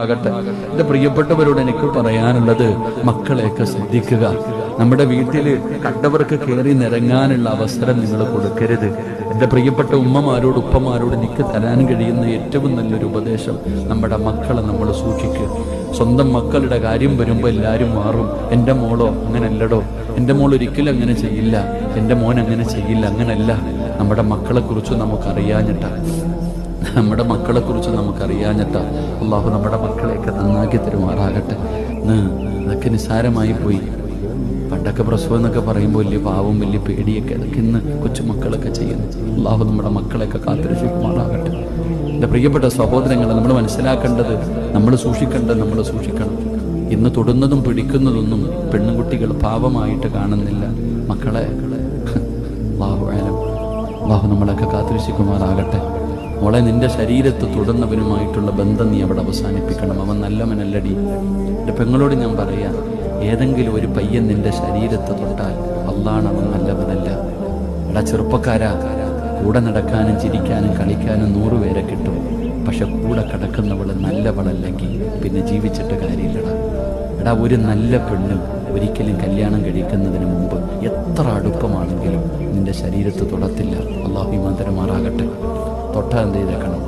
ആകട്ടെ. എൻ്റെ പ്രിയപ്പെട്ടവരോട് എനിക്ക് പറയാനുള്ളത്, മക്കളെയൊക്കെ ശ്രദ്ധിക്കുക. നമ്മുടെ വീട്ടിൽ കണ്ടവർക്ക് കയറി നിരങ്ങാനുള്ള അവസരം നിങ്ങൾ കൊടുക്കരുത്. എൻ്റെ പ്രിയപ്പെട്ട ഉമ്മമാരോട് ഉപ്പമാരോട് എനിക്ക് തരാൻ കഴിയുന്ന ഏറ്റവും നല്ലൊരു ഉപദേശം, നമ്മുടെ മക്കളെ നമ്മൾ സൂക്ഷിക്കുക. സ്വന്തം മക്കളുടെ കാര്യം വരുമ്പോൾ എല്ലാവരും മാറും. എൻ്റെ മോളോ അങ്ങനല്ലടോ, എൻ്റെ മോൾ ഒരിക്കലും അങ്ങനെ ചെയ്യില്ല, എൻ്റെ മോൻ അങ്ങനെ ചെയ്യില്ല. അങ്ങനല്ല. നമ്മുടെ മക്കളെക്കുറിച്ച് നമുക്കറിയാഞ്ഞിട്ടാ. അള്ളാഹു നമ്മുടെ മക്കളെയൊക്കെ നന്നാക്കി തരുമാറാകട്ടെ. അതൊക്കെ നിസ്സാരമായി പോയി. പണ്ടൊക്കെ പ്രസവം എന്നൊക്കെ പറയുമ്പോൾ വലിയ പാവം, വലിയ പേടിയൊക്കെ അതൊക്കെ ഇന്ന് കൊച്ചുമക്കളൊക്കെ ചെയ്യുന്നു. അള്ളാഹു നമ്മുടെ മക്കളെയൊക്കെ കാത്തിരക്ഷിക്കുമാറാകട്ടെ. എൻ്റെ പ്രിയപ്പെട്ട സഹോദരങ്ങളെ, നമ്മൾ മനസ്സിലാക്കേണ്ടത്, നമ്മൾ സൂക്ഷിക്കണം. ഇന്ന് തൊടുന്നതും പിടിക്കുന്നതൊന്നും പെണ്ണുകുട്ടികൾ പാവമായിട്ട് കാണുന്നില്ല. മക്കളെ അള്ളാഹു നമ്മളൊക്കെ കാത്തിരക്ഷിക്കുമാറാകട്ടെ. മോളെ, നിന്റെ ശരീരത്ത് തൊടുന്നവനുമായിട്ടുള്ള ബന്ധം നീ അവിടെ അവസാനിപ്പിക്കണം. അവൻ നല്ലവനല്ലടി. എൻ്റെ പെങ്ങളോട് ഞാൻ പറയാം, ഏതെങ്കിലും ഒരു പയ്യൻ നിന്റെ ശരീരത്ത് തൊട്ടാൽ അള്ളാണ് അവൻ നല്ലവനല്ല. എടാ ചെറുപ്പക്കാരാ, കൂടെ നടക്കാനും ചിരിക്കാനും കളിക്കാനും 100 പേരെ കിട്ടും. പക്ഷെ കൂടെ കിടക്കുന്നവൾ നല്ലവളല്ലെങ്കിൽ പിന്നെ ജീവിച്ചിട്ട് കാര്യമില്ലടാ. എടാ, ഒരു നല്ല പെണ്ണ് ഒരിക്കലും കല്യാണം കഴിക്കുന്നതിന് മുമ്പ് എത്ര അടുപ്പമാണെങ്കിലും നിന്റെ ശരീരത്ത് തൊടത്തില്ല. അള്ളാഹു ഈമാൻ തരുമാറാകട്ടെ. തൊട്ടാൽ എന്ത് ചെയ്തേക്കണം?